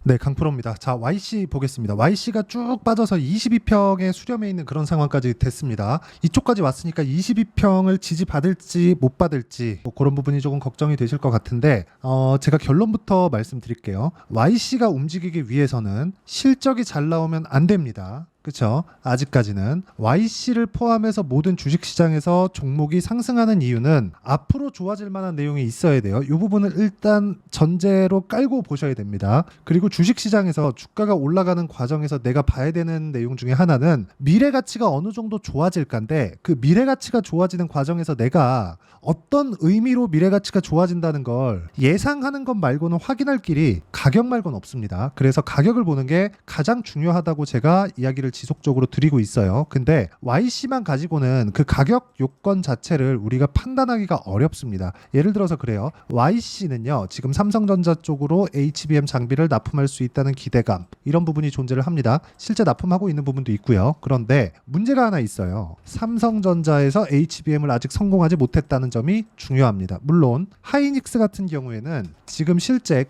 네, 강프로입니다. 자, YC 보겠습니다. YC가 쭉 빠져서 22평에 수렴해 있는 그런 상황까지 됐습니다. 이쪽까지 왔으니까 22평을 지지받을지 못 받을지 뭐 그런 부분이 조금 걱정이 되실 것 같은데 제가 결론부터 말씀드릴게요. YC가 움직이기 위해서는 실적이 잘 나오면 안 됩니다. 그렇죠? 아직까지는 YC를 포함해서 모든 주식시장에서 종목이 상승하는 이유는 앞으로 좋아질 만한 내용이 있어야 돼요. 이 부분을 일단 전제로 깔고 보셔야 됩니다. 그리고 주식시장에서 주가가 올라가는 과정에서 내가 봐야 되는 내용 중에 하나는 미래 가치가 어느 정도 좋아질 건데 그 미래 가치가 좋아지는 과정에서 내가 어떤 의미로 미래 가치가 좋아진다는 걸 예상하는 것 말고는 확인할 길이 가격 말고는 없습니다. 그래서 가격을 보는 게 가장 중요하다고 제가 이야기를 지속적으로 드리고 있어요. 근데 YC만 가지고는 그 가격 요건 자체를 우리가 판단하기가 어렵습니다. 예를 들어서 그래요. YC는요, 지금 삼성전자 쪽으로 HBM 장비를 납품할 수 있다는 기대감, 이런 부분이 존재를 합니다. 실제 납품하고 있는 부분도 있고요. 그런데 문제가 하나 있어요. 삼성전자에서 HBM을 아직 성공하지 못했다는 점이 중요합니다. 물론 하이닉스 같은 경우에는 지금 실제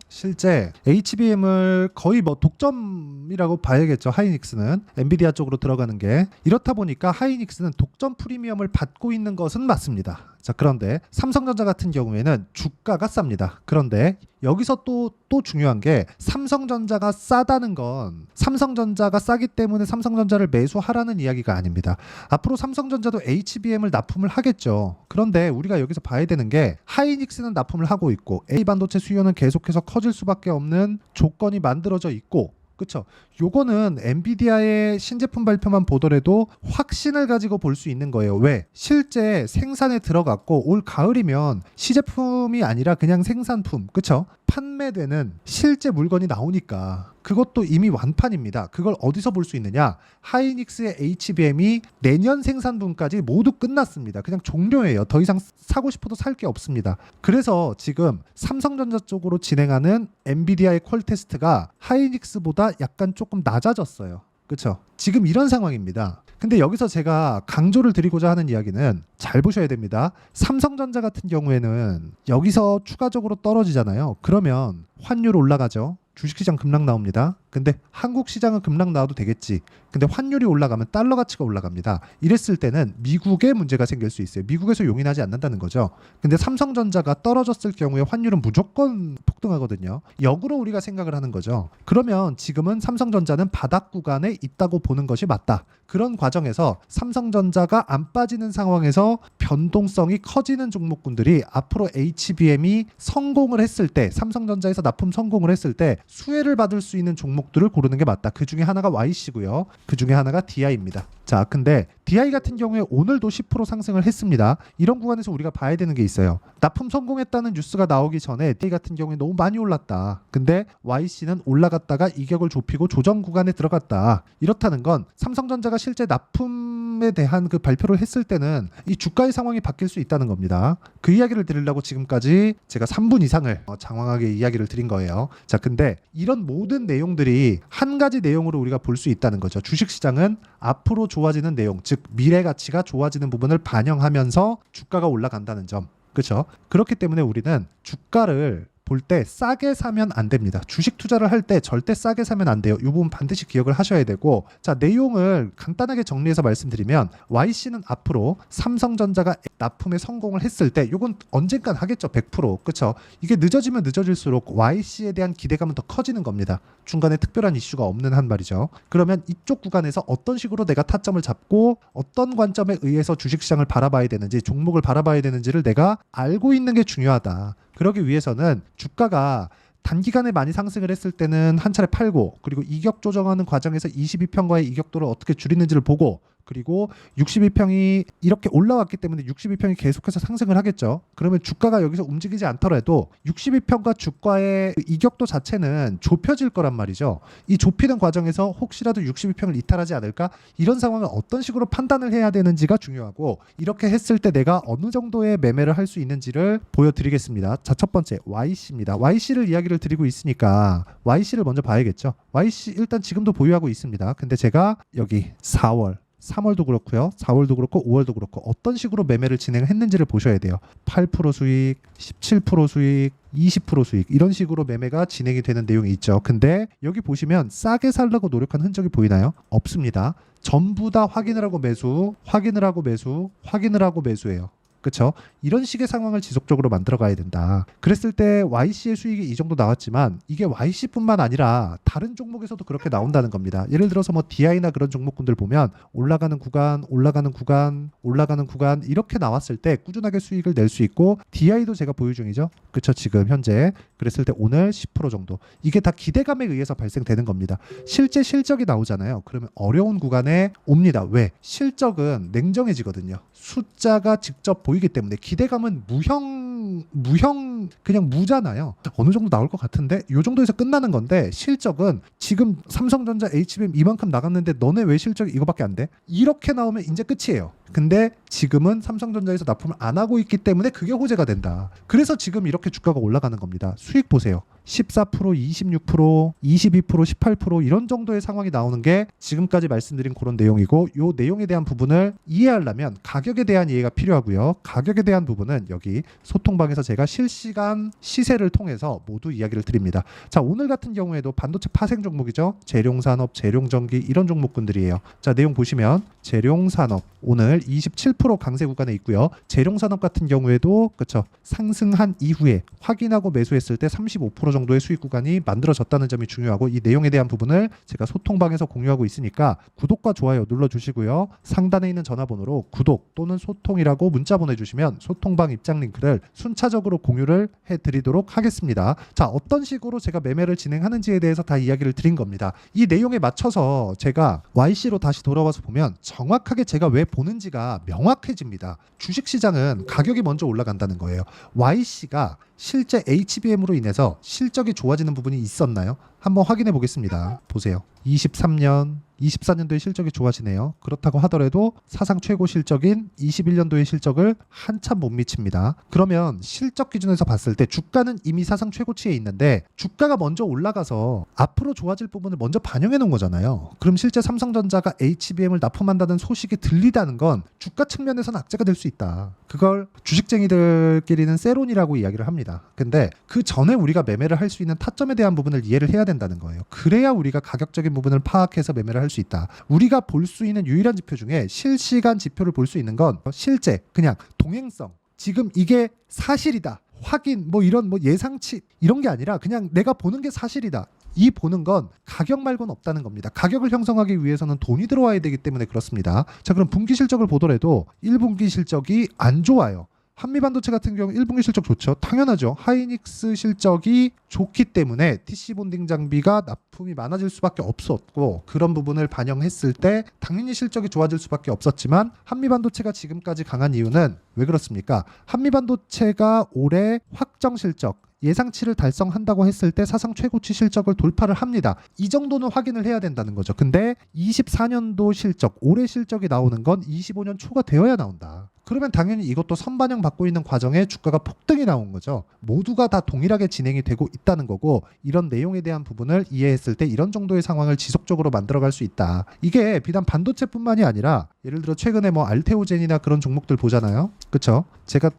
실제 HBM을 거의 뭐 독점이라고 봐야겠죠. 하이닉스는 엔비디아 쪽으로 들어가는 게, 이렇다 보니까 하이닉스는 독점 프리미엄을 받고 있는 것은 맞습니다. 자, 그런데 삼성전자 같은 경우에는 주가가 쌉니다. 그런데 여기서 또 중요한 게, 삼성전자가 싸다는 건 삼성전자가 싸기 때문에 삼성전자를 매수하라는 이야기가 아닙니다. 앞으로 삼성전자도 HBM을 납품을 하겠죠. 그런데 우리가 여기서 봐야 되는 게, 하이닉스는 납품을 하고 있고 A 반도체 수요는 계속해서 커질 수밖에 없는 조건이 만들어져 있고, 그쵸? 요거는 엔비디아의 신제품 발표만 보더라도 확신을 가지고 볼 수 있는 거예요. 왜? 실제 생산에 들어갔고 올 가을이면 시제품이 아니라 그냥 생산품, 그쵸? 판매되는 실제 물건이 나오니까 그것도 이미 완판입니다. 그걸 어디서 볼 수 있느냐? 하이닉스의 HBM이 내년 생산분까지 모두 끝났습니다. 그냥 종료예요. 더 이상 사고 싶어도 살 게 없습니다. 그래서 지금 삼성전자 쪽으로 진행하는 엔비디아의 퀄 테스트가 하이닉스보다 약간 조금 낮아졌어요. 그렇죠? 지금 이런 상황입니다. 근데 여기서 제가 강조를 드리고자 하는 이야기는, 잘 보셔야 됩니다. 삼성전자 같은 경우에는 여기서 추가적으로 떨어지잖아요. 그러면 환율 올라가죠. 주식시장 급락 나옵니다. 근데 한국 시장은 급락 나와도 되겠지. 근데 환율이 올라가면 달러 가치가 올라갑니다. 이랬을 때는 미국에 문제가 생길 수 있어요. 미국에서 용인하지 않는다는 거죠. 근데 삼성전자가 떨어졌을 경우에 환율은 무조건 폭등하거든요. 역으로 우리가 생각을 하는 거죠. 그러면 지금은 삼성전자는 바닥 구간에 있다고 보는 것이 맞다. 그런 과정에서 삼성전자가 안 빠지는 상황에서 변동성이 커지는 종목군들이 앞으로 HBM이 성공을 했을 때, 삼성전자에서 납품 성공을 했을 때 수혜를 받을 수 있는 종목들을 고르는 게 맞다. 그 중에 하나가 YC고요. 그 중에 하나가 DI입니다. 자, 근데 DI 같은 경우에 오늘도 10% 상승을 했습니다. 이런 구간에서 우리가 봐야 되는 게 있어요. 납품 성공했다는 뉴스가 나오기 전에 DI 같은 경우에 너무 많이 올랐다. 근데 YC는 올라갔다가 이격을 좁히고 조정 구간에 들어갔다. 이렇다는 건 삼성전자가 실제 납품에 대한 그 발표를 했을 때는 이 주가의 상황이 바뀔 수 있다는 겁니다. 그 이야기를 드리려고 지금까지 제가 3분 이상을 장황하게 이야기를 드린 거예요. 자, 근데 이런 모든 내용들이 한 가지 내용으로 우리가 볼 수 있다는 거죠. 주식시장은 앞으로 좋아지는 내용, 즉 미래 가치가 좋아지는 부분을 반영하면서 주가가 올라간다는 점. 그렇죠? 그렇기 때문에 우리는 주가를 볼 때 싸게 사면 안 됩니다. 주식 투자를 할 때 절대 싸게 사면 안 돼요. 이 부분 반드시 기억을 하셔야 되고, 자, 내용을 간단하게 정리해서 말씀드리면, YC는 앞으로 삼성전자가 납품에 성공을 했을 때, 이건 언젠간 하겠죠. 100%. 그렇죠? 이게 늦어지면 늦어질수록 YC에 대한 기대감은 더 커지는 겁니다. 중간에 특별한 이슈가 없는 한 말이죠. 그러면 이쪽 구간에서 어떤 식으로 내가 타점을 잡고 어떤 관점에 의해서 주식시장을 바라봐야 되는지, 종목을 바라봐야 되는지를 내가 알고 있는 게 중요하다. 그러기 위해서는 주가가 단기간에 많이 상승을 했을 때는 한 차례 팔고, 그리고 이격 조정하는 과정에서 22평과의 이격도를 어떻게 줄이는지를 보고, 그리고 62평이 이렇게 올라왔기 때문에 62평이 계속해서 상승을 하겠죠. 그러면 주가가 여기서 움직이지 않더라도 62평과 주가의 이격도 자체는 좁혀질 거란 말이죠. 이 좁히는 과정에서 혹시라도 62평을 이탈하지 않을까? 이런 상황을 어떤 식으로 판단을 해야 되는지가 중요하고, 이렇게 했을 때 내가 어느 정도의 매매를 할 수 있는지를 보여드리겠습니다. 자, 첫 번째 YC입니다. YC를 이야기를 드리고 있으니까 YC를 먼저 봐야겠죠. YC 일단 지금도 보유하고 있습니다. 근데 제가 여기 4월 3월도 그렇고요. 4월도 그렇고 5월도 그렇고 어떤 식으로 매매를 진행했는지를 보셔야 돼요. 8% 수익, 17% 수익, 20% 수익 이런 식으로 매매가 진행이 되는 내용이 있죠. 근데 여기 보시면 싸게 살려고 노력한 흔적이 보이나요? 없습니다. 전부 다 확인을 하고 매수, 확인을 하고 매수, 확인을 하고 매수예요. 그렇죠? 이런 식의 상황을 지속적으로 만들어 가야 된다. 그랬을 때 YC의 수익이 이 정도 나왔지만 이게 YC뿐만 아니라 다른 종목에서도 그렇게 나온다는 겁니다. 예를 들어서 뭐 DI나 그런 종목군들 보면 올라가는 구간, 올라가는 구간, 올라가는 구간 이렇게 나왔을 때 꾸준하게 수익을 낼 수 있고 DI도 제가 보유 중이죠. 그렇죠? 지금 현재 그랬을 때 오늘 10% 정도. 이게 다 기대감에 의해서 발생되는 겁니다. 실제 실적이 나오잖아요. 그러면 어려운 구간에 옵니다. 왜? 실적은 냉정해지거든요. 숫자가 직접 보이기 때문에 기대감은 무형 그냥 무잖아요. 어느 정도 나올 것 같은데 이 정도에서 끝나는 건데 실적은 지금 삼성전자 HBM 이만큼 나갔는데 너네 왜 실적이 이거밖에 안 돼? 이렇게 나오면 이제 끝이에요. 근데 지금은 삼성전자에서 납품을 안 하고 있기 때문에 그게 호재가 된다. 그래서 지금 이렇게 주가가 올라가는 겁니다. 수익 보세요. 14%, 26%, 22%, 18% 이런 정도의 상황이 나오는 게 지금까지 말씀드린 그런 내용이고 이 내용에 대한 부분을 이해하려면 가격에 대한 이해가 필요하고요. 가격에 대한 부분은 여기 소통방에서 제가 실시간 시세를 통해서 모두 이야기를 드립니다. 자, 오늘 같은 경우에도 반도체 파생 종목이죠. 재룡산업, 재룡전기 이런 종목군들이에요. 자, 내용 보시면 재룡산업 오늘 27% 강세 구간에 있고요. 재룡산업 같은 경우에도 그렇죠. 상승한 이후에 확인하고 매수했을 때 35% 정도의 수익 구간이 만들어졌다는 점이 중요하고 이 내용에 대한 부분을 제가 소통방에서 공유하고 있으니까 구독과 좋아요 눌러주시고요. 상단에 있는 전화번호로 구독 또는 소통이라고 문자 보내주시면 소통방 입장 링크를 순차적으로 공유를 해드리도록 하겠습니다. 자, 어떤 식으로 제가 매매를 진행하는지에 대해서 다 이야기를 드린 겁니다. 이 내용에 맞춰서 제가 YC로 다시 돌아와서 보면 정확하게 제가 왜 보는지가 명확해집니다. 주식시장은 가격이 먼저 올라간다는 거예요. YC가 실제 HBM으로 인해서 실적이 좋아지는 부분이 있었나요? 한번 확인해 보겠습니다. 보세요. 23년, 24년도의 실적이 좋아지네요. 그렇다고 하더라도 사상 최고 실적인 21년도의 실적을 한참 못 미칩니다. 그러면 실적 기준에서 봤을 때 주가는 이미 사상 최고치에 있는데 주가가 먼저 올라가서 앞으로 좋아질 부분을 먼저 반영해 놓은 거잖아요. 그럼 실제 삼성전자가 HBM을 납품한다는 소식이 들리다는 건 주가 측면에서는 악재가 될 수 있다. 그걸 주식쟁이들끼리는 세론이라고 이야기를 합니다. 근데 그 전에 우리가 매매를 할 수 있는 타점에 대한 부분을 이해를 해야 된다는 거예요. 그래야 우리가 가격적인 부분을 파악해서 매매를 할 수 있다. 우리가 볼 수 있는 유일한 지표 중에 실시간 지표를 볼 수 있는 건 실제 그냥 동행성 지금 이게 사실이다. 확인 뭐 이런 뭐 예상치 이런 게 아니라 그냥 내가 보는 게 사실이다. 이 보는 건 가격 말고는 없다는 겁니다. 가격을 형성하기 위해서는 돈이 들어와야 되기 때문에 그렇습니다. 자, 그럼 분기 실적을 보더라도 1분기 실적이 안 좋아요. 한미반도체 같은 경우 1분기 실적 좋죠. 당연하죠. 하이닉스 실적이 좋기 때문에 TC 본딩 장비가 납품이 많아질 수밖에 없었고 그런 부분을 반영했을 때 당연히 실적이 좋아질 수밖에 없었지만 한미반도체가 지금까지 강한 이유는 왜 그렇습니까? 한미반도체가 올해 확정 실적 예상치를 달성한다고 했을 때 사상 최고치 실적을 돌파를 합니다. 이 정도는 확인을 해야 된다는 거죠. 근데 24년도 실적, 올해 실적이 나오는 건 25년 초가 되어야 나온다. 그러면 당연히 이것도 선반영 받고 있는 과정에 주가가 폭등이 나온 거죠. 모두가 다 동일하게 진행이 되고 있다는 거고 이런 내용에 대한 부분을 이해했을 때 이런 정도의 상황을 지속적으로 만들어갈 수 있다. 이게 비단 반도체뿐만이 아니라 예를 들어 최근에 뭐 알테오젠이나 그런 종목들 보잖아요. 그렇죠? 제가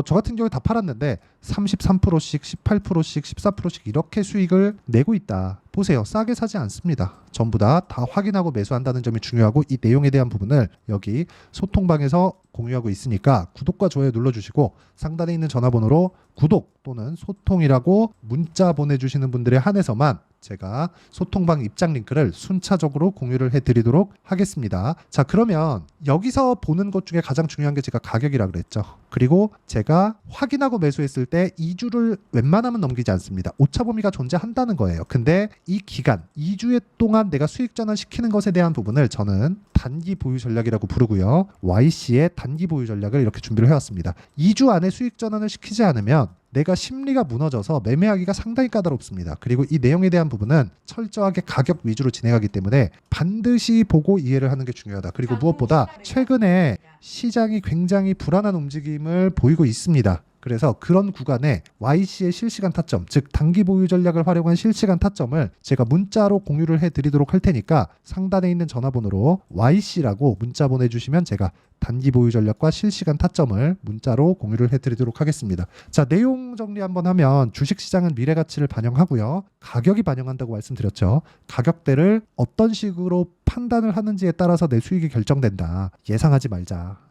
저 같은 경우에 다 팔았는데 33%씩 18%씩 14%씩 이렇게 수익을 내고 있다. 보세요. 싸게 사지 않습니다. 전부 다 확인하고 매수한다는 점이 중요하고 이 내용에 대한 부분을 여기 소통방에서 공유하고 있으니까 구독과 좋아요 눌러주시고 상단에 있는 전화번호로 구독 또는 소통이라고 문자 보내주시는 분들에 한해서만 제가 소통방 입장 링크를 순차적으로 공유를 해드리도록 하겠습니다. 자, 그러면 여기서 보는 것 중에 가장 중요한 게 제가 가격이라 그랬죠. 그리고 제가 확인하고 매수했을 때 2주를 웬만하면 넘기지 않습니다. 오차 범위가 존재한다는 거예요. 근데 이 기간 2주 동안 내가 수익 전환시키는 것에 대한 부분을 저는 단기 보유 전략이라고 부르고요. YC의 단기 보유 전략을 이렇게 준비를 해왔습니다. 2주 안에 수익 전환을 시키지 않으면 내가 심리가 무너져서 매매하기가 상당히 까다롭습니다. 그리고 이 내용에 대한 부분은 철저하게 가격 위주로 진행하기 때문에 반드시 보고 이해를 하는 게 중요하다. 그리고 무엇보다 최근에 시장이 굉장히 불안한 움직임을 보이고 있습니다. 그래서 그런 구간에 YC의 실시간 타점, 즉 단기 보유 전략을 활용한 실시간 타점을 제가 문자로 공유를 해드리도록 할 테니까 상단에 있는 전화번호로 YC라고 문자 보내주시면 제가 단기 보유 전략과 실시간 타점을 문자로 공유를 해드리도록 하겠습니다. 자, 내용 정리 한번 하면 주식시장은 미래 가치를 반영하고요. 가격이 반영한다고 말씀드렸죠. 가격대를 어떤 식으로 판단을 하는지에 따라서 내 수익이 결정된다. 예상하지 말자.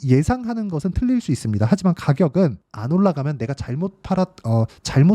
예상하는 것은 틀릴 수 있습니다. 하지만 가격은 안 올라가면 내가 잘못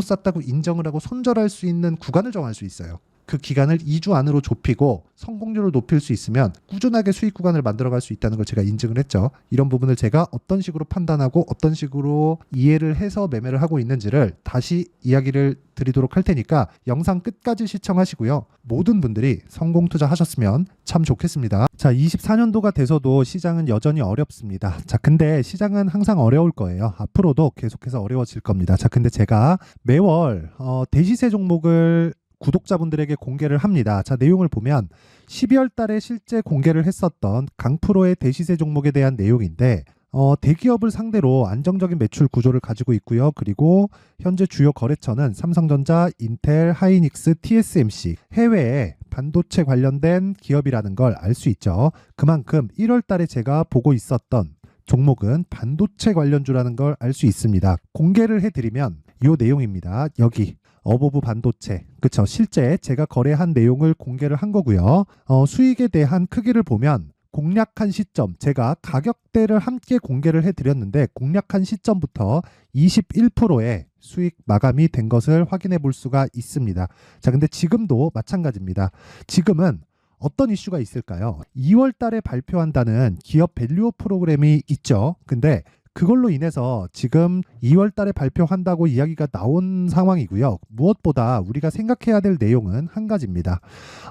샀다고 인정을 하고 손절할 수 있는 구간을 정할 수 있어요. 그 기간을 2주 안으로 좁히고 성공률을 높일 수 있으면 꾸준하게 수익 구간을 만들어갈 수 있다는 걸 제가 인증을 했죠. 이런 부분을 제가 어떤 식으로 판단하고 어떤 식으로 이해를 해서 매매를 하고 있는지를 다시 이야기를 드리도록 할 테니까 영상 끝까지 시청하시고요. 모든 분들이 성공 투자하셨으면 참 좋겠습니다. 자, 24년도가 돼서도 시장은 여전히 어렵습니다. 자, 근데 시장은 항상 어려울 거예요. 앞으로도 계속해서 어려워질 겁니다. 자, 근데 제가 매월 대시세 종목을 구독자분들에게 공개를 합니다. 자, 내용을 보면 12월 달에 실제 공개를 했었던 강프로의 대시세 종목에 대한 내용인데 대기업을 상대로 안정적인 매출 구조를 가지고 있고요. 그리고 현재 주요 거래처는 삼성전자, 인텔, 하이닉스, TSMC, 해외에 반도체 관련된 기업이라는 걸 알 수 있죠. 그만큼 1월 달에 제가 보고 있었던 종목은 반도체 관련주라는 걸 알 수 있습니다. 공개를 해드리면 이 내용입니다. 여기 어보브 반도체, 그쵸? 실제 제가 거래한 내용을 공개를 한 거고요. 수익에 대한 크기를 보면 공략한 시점, 제가 가격대를 함께 공개를 해드렸는데 공략한 시점부터 21%의 수익 마감이 된 것을 확인해 볼 수가 있습니다. 자, 근데 지금도 마찬가지입니다. 지금은 어떤 이슈가 있을까요? 2월 달에 발표한다는 기업 밸류업 프로그램이 있죠. 근데 그걸로 인해서 지금 2월 달에 발표한다고 이야기가 나온 상황이고요. 무엇보다 우리가 생각해야 될 내용은 한 가지입니다.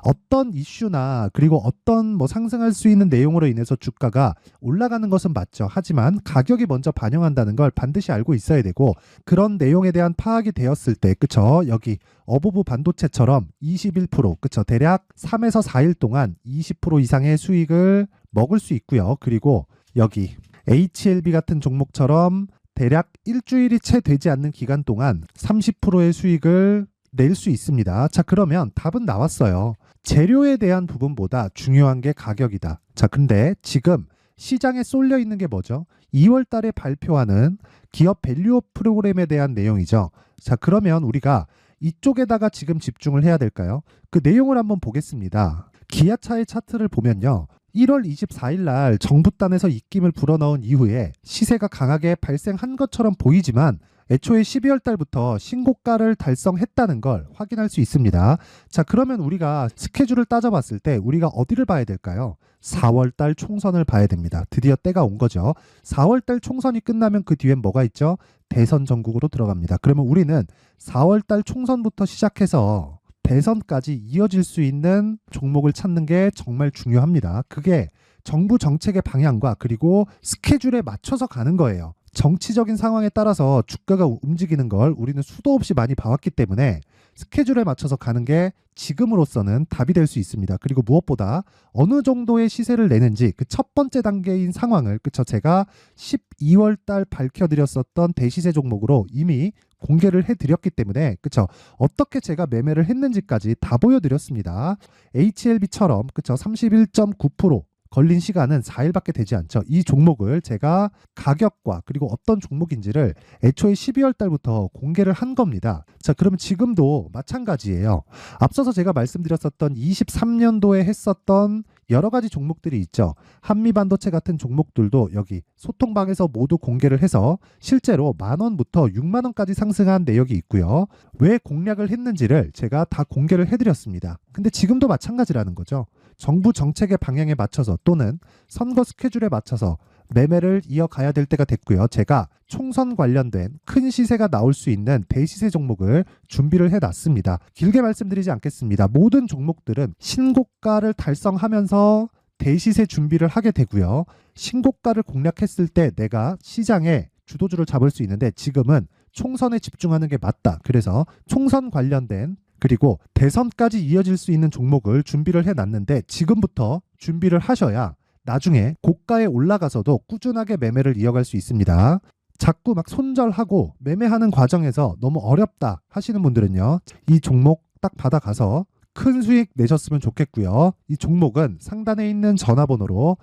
어떤 이슈나 그리고 어떤 상승할 수 있는 내용으로 인해서 주가가 올라가는 것은 맞죠. 하지만 가격이 먼저 반영한다는 걸 반드시 알고 있어야 되고 그런 내용에 대한 파악이 되었을 때, 그쵸? 여기 어보브 반도체처럼 21%, 그쵸? 대략 3에서 4일 동안 20% 이상의 수익을 먹을 수 있고요. 그리고 여기 HLB 같은 종목처럼 대략 일주일이 채 되지 않는 기간 동안 30%의 수익을 낼 수 있습니다. 자, 그러면 답은 나왔어요. 재료에 대한 부분보다 중요한 게 가격이다. 자, 근데 지금 시장에 쏠려 있는 게 뭐죠? 2월 달에 발표하는 기업 밸류업 프로그램에 대한 내용이죠. 자, 그러면 우리가 이쪽에다가 지금 집중을 해야 될까요? 그 내용을 한번 보겠습니다. 기아차의 차트를 보면요. 1월 24일 날 정부단에서 입김을 불어넣은 이후에 시세가 강하게 발생한 것처럼 보이지만 애초에 12월 달부터 신고가를 달성했다는 걸 확인할 수 있습니다. 자, 그러면 우리가 스케줄을 따져봤을 때 우리가 어디를 봐야 될까요? 4월 달 총선을 봐야 됩니다. 드디어 때가 온 거죠. 4월 달 총선이 끝나면 그 뒤엔 뭐가 있죠? 대선 전국으로 들어갑니다. 그러면 우리는 4월 달 총선부터 시작해서 대선까지 이어질 수 있는 종목을 찾는 게 정말 중요합니다. 그게 정부 정책의 방향과 그리고 스케줄에 맞춰서 가는 거예요. 정치적인 상황에 따라서 주가가 움직이는 걸 우리는 수도 없이 많이 봐왔기 때문에 스케줄에 맞춰서 가는 게 지금으로서는 답이 될 수 있습니다. 그리고 무엇보다 어느 정도의 시세를 내는지 그 첫 번째 단계인 상황을, 그쵸? 제가 12월 달 밝혀드렸었던 대시세 종목으로 이미 공개를 해드렸기 때문에, 그쵸? 어떻게 제가 매매를 했는지까지 다 보여드렸습니다. HLB처럼, 그쵸? 31.9% 걸린 시간은 4일밖에 되지 않죠. 이 종목을 제가 가격과 그리고 어떤 종목인지를 애초에 12월 달부터 공개를 한 겁니다. 자, 그러면 지금도 마찬가지예요. 앞서서 제가 말씀드렸었던 23년도에 했었던 여러 가지 종목들이 있죠. 한미반도체 같은 종목들도 여기 소통방에서 모두 공개를 해서 실제로 10,000원부터 60,000원까지 상승한 내역이 있고요. 왜 공략을 했는지를 제가 다 공개를 해드렸습니다. 근데 지금도 마찬가지라는 거죠. 정부 정책의 방향에 맞춰서 또는 선거 스케줄에 맞춰서 매매를 이어가야 될 때가 됐고요. 제가 총선 관련된 큰 시세가 나올 수 있는 대시세 종목을 준비를 해놨습니다. 길게 말씀드리지 않겠습니다. 모든 종목들은 신고가를 달성하면서 대시세 준비를 하게 되고요. 신고가를 공략했을 때 내가 시장에 주도주를 잡을 수 있는데 지금은 총선에 집중하는 게 맞다. 그래서 총선 관련된 그리고 대선까지 이어질 수 있는 종목을 준비를 해놨는데 지금부터 준비를 하셔야 나중에 고가에 올라가서도 꾸준하게 매매를 이어갈 수 있습니다. 자꾸 막 손절하고 매매하는 과정에서 너무 어렵다 하시는 분들은요, 이 종목 딱 받아가서 큰 수익 내셨으면 좋겠고요. 이 종목은 상단에 있는 전화번호로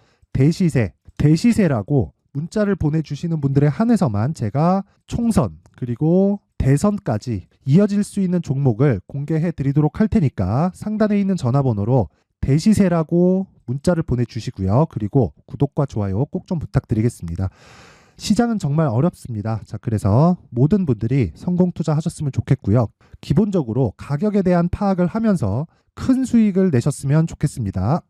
대시세라고 문자를 보내주시는 분들에 한해서만 제가 총선 그리고 대선까지 이어질 수 있는 종목을 공개해 드리도록 할 테니까 상단에 있는 전화번호로 대시세라고 문자를 보내주시고요. 그리고 구독과 좋아요 꼭 좀 부탁드리겠습니다. 시장은 정말 어렵습니다. 자, 그래서 모든 분들이 성공 투자하셨으면 좋겠고요. 기본적으로 가격에 대한 파악을 하면서 큰 수익을 내셨으면 좋겠습니다.